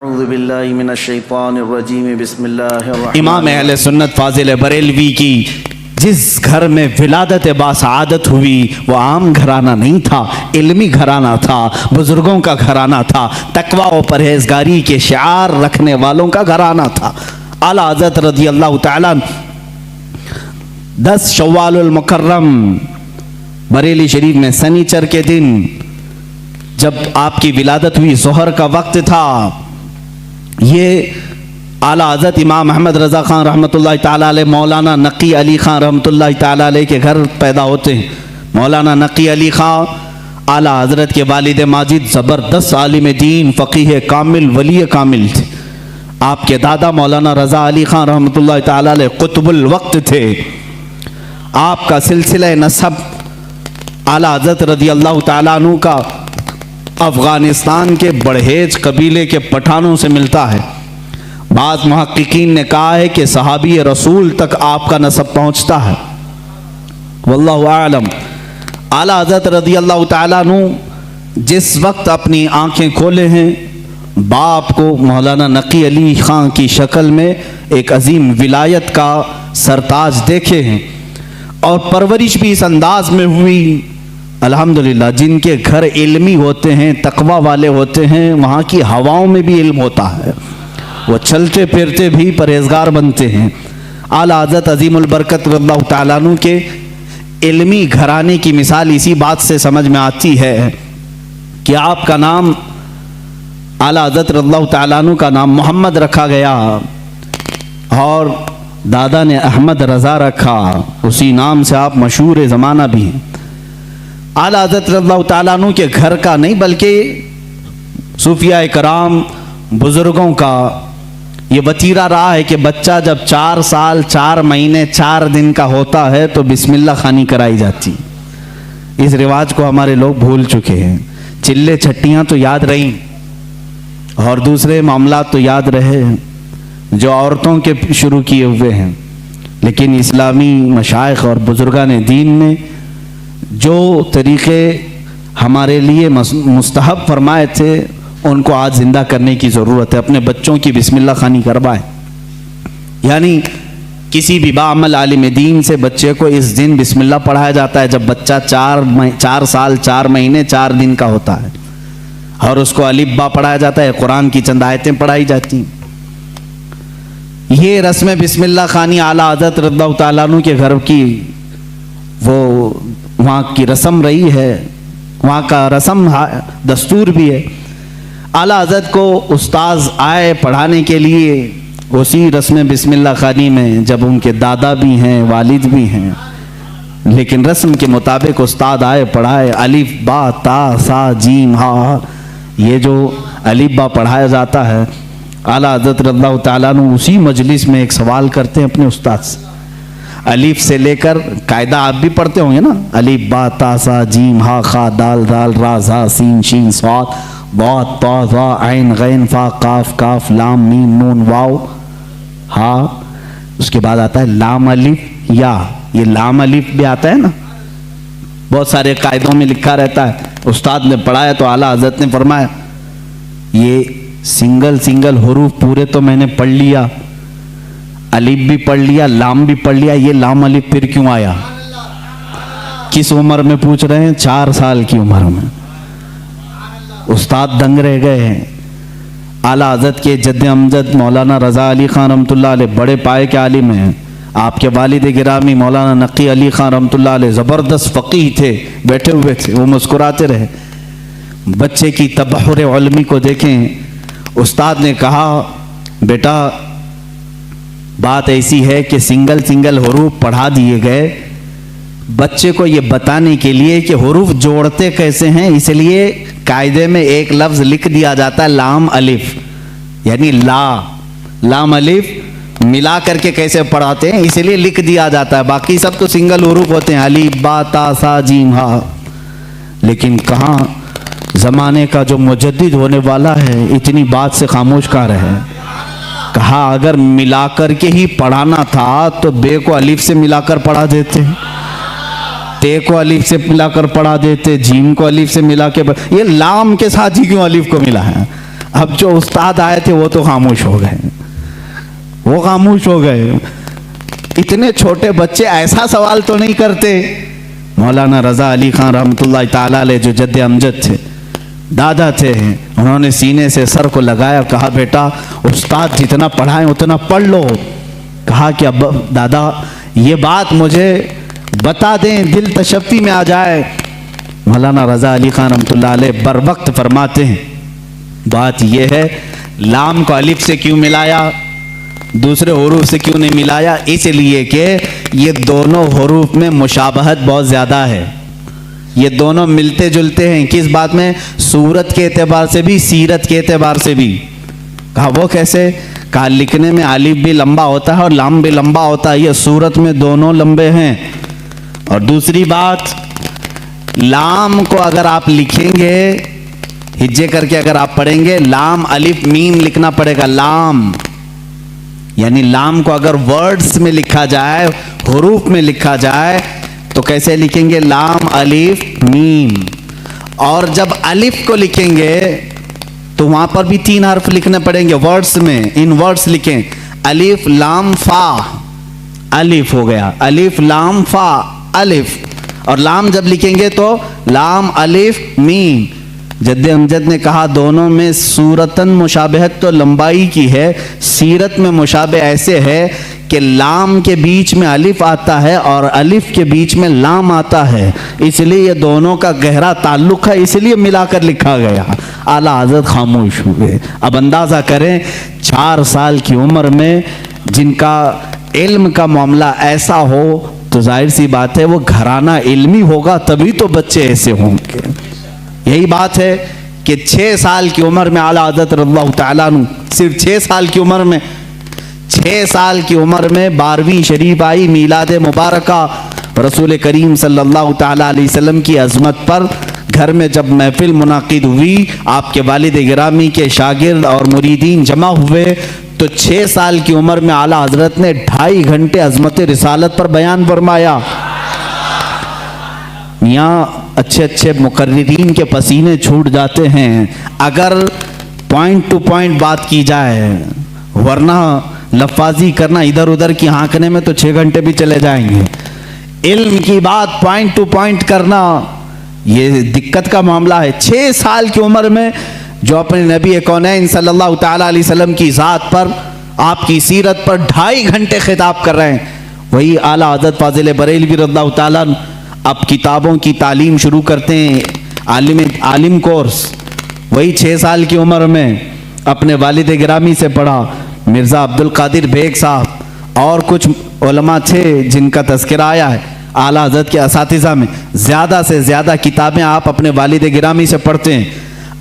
اعوذ باللہ من الشیطان الرجیم بسم اللہ الرحمن امام اہل سنت فاضل بریلوی کی جس گھر میں ولادت باسعادت ہوئی وہ عام گھرانہ نہیں تھا، علمی گھرانہ تھا، بزرگوں کا گھرانہ تھا، تقوی و پرہیزگاری کے شعار رکھنے والوں کا گھرانہ تھا۔ اعلیٰ حضرت رضی اللہ تعالیٰ 10 شوال المکرم بریلی شریف میں سنیچر کے دن جب آپ کی ولادت ہوئی، ظہر کا وقت تھا، یہ اعلیٰ حضرت امام احمد رضا خان رحمۃ اللہ تعالیٰ علیہ، مولانا نقی علی خان رحمۃ اللہ تعالیٰ علیہ کے گھر پیدا ہوتے ہیں۔ مولانا نقی علی خان اعلیٰ حضرت کے والد ماجد زبردست عالم دین، فقیہ کامل، ولی کامل تھے۔ آپ کے دادا مولانا رضا علی خان رحمۃ اللہ تعالیٰ علیہ قطب الوقت تھے۔ آپ کا سلسلہ نسب اعلیٰ حضرت رضی اللہ تعالیٰ عنہ کا افغانستان کے بڑھیج قبیلے کے پٹھانوں سے ملتا ہے۔ بعض محققین نے کہا ہے کہ صحابی رسول تک آپ کا نسب پہنچتا ہے، واللہ اعلم۔ اعلیٰ حضرت رضی اللہ تعالیٰ عنہ جس وقت اپنی آنکھیں کھولے ہیں، باپ کو مولانا نقی علی خان کی شکل میں ایک عظیم ولایت کا سرتاج دیکھے ہیں، اور پرورش بھی اس انداز میں ہوئی۔ الحمدللہ جن کے گھر علمی ہوتے ہیں، تقوی والے ہوتے ہیں، وہاں کی ہواؤں میں بھی علم ہوتا ہے، وہ چلتے پھرتے بھی پرہیزگار بنتے ہیں۔ اعلیٰ حضرت عظیم البرکت رضی اللہ تعالیٰ عنہ کے علمی گھرانے کی مثال اسی بات سے سمجھ میں آتی ہے کہ آپ کا نام اعلیٰ حضرت رضی اللہ تعالیٰ عنہ کا نام محمد رکھا گیا، اور دادا نے احمد رضا رکھا، اسی نام سے آپ مشہور زمانہ بھی ہیں۔ اعلیٰ حضرت رضی اللہ تعالیٰ عنہ کے گھر کا نہیں بلکہ صوفیاء کرام بزرگوں کا یہ وتیرہ رہا ہے کہ بچہ جب 4 سال 4 مہینے 4 دن کا ہوتا ہے تو بسم اللہ خوانی کرائی جاتی۔ اس رواج کو ہمارے لوگ بھول چکے ہیں۔ چلے چھٹیاں تو یاد رہیں اور دوسرے معاملات تو یاد رہے جو عورتوں کے شروع کیے ہوئے ہیں، لیکن اسلامی مشائخ اور بزرگان دین نے جو طریقے ہمارے لیے مستحب فرمائے تھے ان کو آج زندہ کرنے کی ضرورت ہے۔ اپنے بچوں کی بسم اللہ خوانی کروائیں، یعنی کسی بھی باعمل عالم دین سے بچے کو اس دن بسم اللہ پڑھایا جاتا ہے جب بچہ 4 سال 4 مہینے 4 دن کا ہوتا ہے، اور اس کو الف با پڑھایا جاتا ہے، قرآن کی چند آیتیں پڑھائی جاتی ہیں۔ یہ رسم بسم اللہ خوانی اعلیٰ حضرت رضی اللہ تعالیٰ عنہ کے گھر کی وہ وہاں کی رسم رہی ہے، وہاں کا رسم دستور بھی ہے۔ اعلیٰ حضرت کو استاذ آئے پڑھانے کے لیے اسی رسم بسم اللہ خوانی میں، جب ان کے دادا بھی ہیں والد بھی ہیں، لیکن رسم کے مطابق استاد آئے پڑھائے، الف با تا سا جیم ہا، یہ جو الف با پڑھایا جاتا ہے، اعلیٰ حضرت رضی اللہ تعالیٰ عنہ اسی مجلس میں ایک سوال کرتے ہیں اپنے استاد سے، الف سے لے کر قاعدہ آپ بھی پڑھتے ہوں گے نا، الف با تا سا جیم ہا خا دال دال را زا سین شین صاد ضاد طا ظا عین غین فا قاف کاف لام میم نون واو ہا، اس کے بعد آتا ہے لام الف یا، یہ لام الف بھی آتا ہے نا، بہت سارے قاعدوں میں لکھا رہتا ہے۔ استاد نے پڑھایا تو اعلیٰ حضرت نے فرمایا یہ سنگل حروف پورے تو میں نے پڑھ لیا، الف بھی پڑھ لیا، لام بھی پڑھ لیا، یہ لام الف پھر کیوں آیا؟ کس عمر میں پوچھ رہے ہیں؟ 4 سال کی عمر میں۔ استاد دنگ رہ گئے ہیں۔ اعلیٰ حضرت کے جد امجد مولانا رضا علی خان رحمۃ اللہ علیہ بڑے پائے کے عالم ہیں، آپ کے والد گرامی مولانا نقی علی خان رحمۃ اللہ علیہ زبردست فقیہ تھے، بیٹھے ہوئے تھے، وہ مسکراتے رہے۔ بچے کی تبحر علمی کو دیکھیں، استاد نے کہا بیٹا بات ایسی ہے کہ سنگل حروف پڑھا دیے گئے بچے کو یہ بتانے کے لیے کہ حروف جوڑتے کیسے ہیں، اس لیے قاعدے میں ایک لفظ لکھ دیا جاتا ہے لام الف، یعنی لام الف ملا کر کے کیسے پڑھاتے ہیں اس لیے لکھ دیا جاتا ہے، باقی سب تو سنگل حروف ہوتے ہیں، الف با تا سا جیم ہا۔ لیکن کہاں زمانے کا جو مجدد ہونے والا ہے اتنی بات سے خاموش کہاں رہے، کہا اگر ملا کر کے ہی پڑھانا تھا تو بے کو الف سے ملا کر پڑھا دیتے، تے کو الف سے ملا کر پڑھا دیتے، جیم کو الف سے ملا کے یہ لام کے ساتھ ہی کیوں الف کو ملا ہے؟ اب جو استاد آئے تھے وہ تو خاموش ہو گئے، وہ خاموش ہو گئے. اتنے چھوٹے بچے ایسا سوال تو نہیں کرتے. مولانا رضا علی خان رحمۃ اللہ تعالی علیہ جو جد امجد تھے، دادا تھے، انہوں نے سینے سے سر کو لگایا، کہا بیٹا استاد جتنا پڑھائیں اتنا پڑھ لو. کہا کہ اب دادا یہ بات مجھے بتا دیں، دل تشفی میں آ جائے. مولانا رضا علی خان رحمۃ اللہ علیہ بر وقت فرماتے ہیں بات یہ ہے، لام کو الف سے کیوں ملایا، دوسرے حروف سے کیوں نہیں ملایا؟ اس لیے کہ یہ دونوں حروف میں مشابہت بہت زیادہ ہے، یہ دونوں ملتے جلتے ہیں. کس بات میں؟ صورت کے اعتبار سے بھی، سیرت کے اعتبار سے بھی. کہا وہ کیسے؟ کہا لکھنے میں الف بھی لمبا ہوتا ہے اور لام بھی لمبا ہوتا ہے، یہ صورت میں دونوں لمبے ہیں. اور دوسری بات، لام کو اگر آپ لکھیں گے ہجے کر کے، اگر آپ پڑھیں گے لام الف میم لکھنا پڑے گا. لام یعنی لام کو اگر ورڈز میں لکھا جائے، حروف میں لکھا جائے تو کیسے لکھیں گے؟ لام الف میم. اور جب الف کو لکھیں گے تو وہاں پر بھی 3 حرف لکھنے پڑیں گے ورڈز میں. ان ورڈز لکھیں الف لام فا، الف ہو گیا، الف لام فا الف. اور لام جب لکھیں گے تو لام الف میم. جد امجد نے کہا دونوں میں صورتاً مشابہت تو لمبائی کی ہے، سیرت میں مشابہ ایسے ہے کہ لام کے بیچ میں الف آتا ہے اور الف کے بیچ میں لام آتا ہے، اس لیے یہ دونوں کا گہرا تعلق ہے، اس لیے ملا کر لکھا گیا. اعلیٰ حضرت خاموش ہوئے. اب اندازہ کریں 4 سال کی عمر میں جن کا علم کا معاملہ ایسا ہو تو ظاہر سی بات ہے وہ گھرانہ علمی ہوگا، تبھی تو بچے ایسے ہوں گے. یہی بات ہے کہ 6 سال کی عمر میں اعلیٰ حضرت رضی اللہ تعالیٰ عنہ، صرف 6 سال کی عمر میں، 6 سال کی عمر میں 12ویں شریف آئی، میلاد مبارکہ رسول کریم صلی اللہ تعالیٰ علیہ وسلم کی عظمت پر. گھر میں جب محفل منعقد ہوئی، آپ کے والد گرامی کے شاگرد اور مریدین جمع ہوئے تو 6 سال کی عمر میں اعلیٰ حضرت نے 2.5 گھنٹے عظمت رسالت پر بیان فرمایا. یہاں اچھے اچھے مقررین کے پسینے چھوٹ جاتے ہیں اگر پوائنٹ ٹو پوائنٹ بات کی جائے، ورنہ لفاظی کرنا ادھر ادھر کی ہانکنے میں تو 6 گھنٹے بھی چلے جائیں گے. علم کی بات پوائنٹ ٹو پوائنٹ کرنا یہ دقت کا معاملہ ہے. 6 سال کی عمر میں جو اپنے نبی کونین صلی اللہ تعالیٰ علیہ وسلم کی ذات پر، آپ کی سیرت پر 2.5 گھنٹے خطاب کر رہے ہیں، وہی اعلیٰ حضرت فاضل بریلوی رضی اللہ تعالیٰ اب کتابوں کی تعلیم شروع کرتے ہیں، عالم کورس. وہی 6 سال کی عمر میں اپنے والد گرامی سے پڑھا. مرزا عبد القادر بیگ صاحب اور کچھ علماء تھے جن کا تذکرہ آیا ہے اعلیٰ حضرت کے اساتذہ میں. زیادہ سے زیادہ کتابیں آپ اپنے والد گرامی سے پڑھتے ہیں.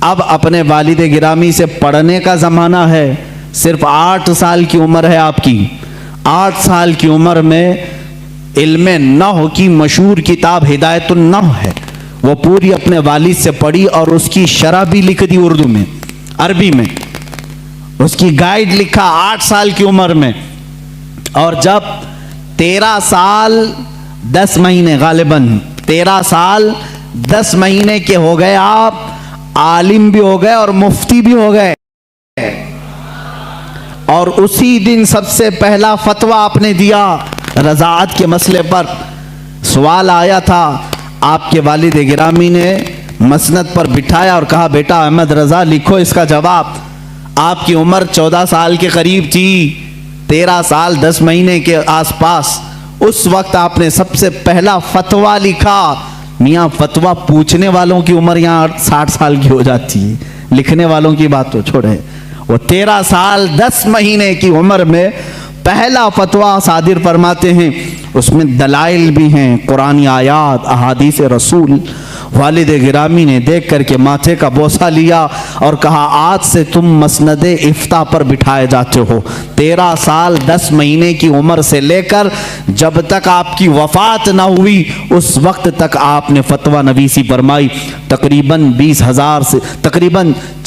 اب اپنے والد گرامی سے پڑھنے کا زمانہ ہے. صرف 8 سال کی عمر ہے آپ کی. 8 سال کی عمر میں علم نحو کی مشہور کتاب ہدایت النحو ہے، وہ پوری اپنے والد سے پڑھی اور اس کی شرح بھی لکھ دی اردو میں، عربی میں، اس کی گائیڈ لکھا 8 سال کی عمر میں. اور جب 13 سال 10 مہینے، غالباً 13 سال 10 مہینے کے ہو گئے، آپ عالم بھی ہو گئے اور مفتی بھی ہو گئے. اور اسی دن سب سے پہلا فتویٰ آپ نے دیا رضاعت کے مسئلے پر. سوال آیا تھا، آپ کے والد گرامی نے مسند پر بٹھایا اور کہا بیٹا احمد رضا لکھو اس کا جواب. آپ کی عمر 14 سال کے قریب تھی، 13 سال 10 مہینے کے آس پاس. اس وقت آپ نے سب سے پہلا فتویٰ لکھا. میاں فتویٰ پوچھنے والوں کی عمر یہاں 60 سال کی ہو جاتی ہے، لکھنے والوں کی بات تو چھوڑے. وہ 13 سال 10 مہینے کی عمر میں پہلا فتویٰ صادر فرماتے ہیں. اس میں دلائل بھی ہیں، قرآنی آیات، احادیث رسول. والد گرامی نے دیکھ کر کے ماتھے کا بوسہ لیا اور کہا آج سے تم مسند افتاء پر بٹھائے جاتے ہو. 13 سال 10 مہینے کی عمر سے لے کر جب تک آپ کی وفات نہ ہوئی اس وقت تک آپ نے فتویٰ نویسی فرمائی. تقریباً 20,000 سے تقریباً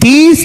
30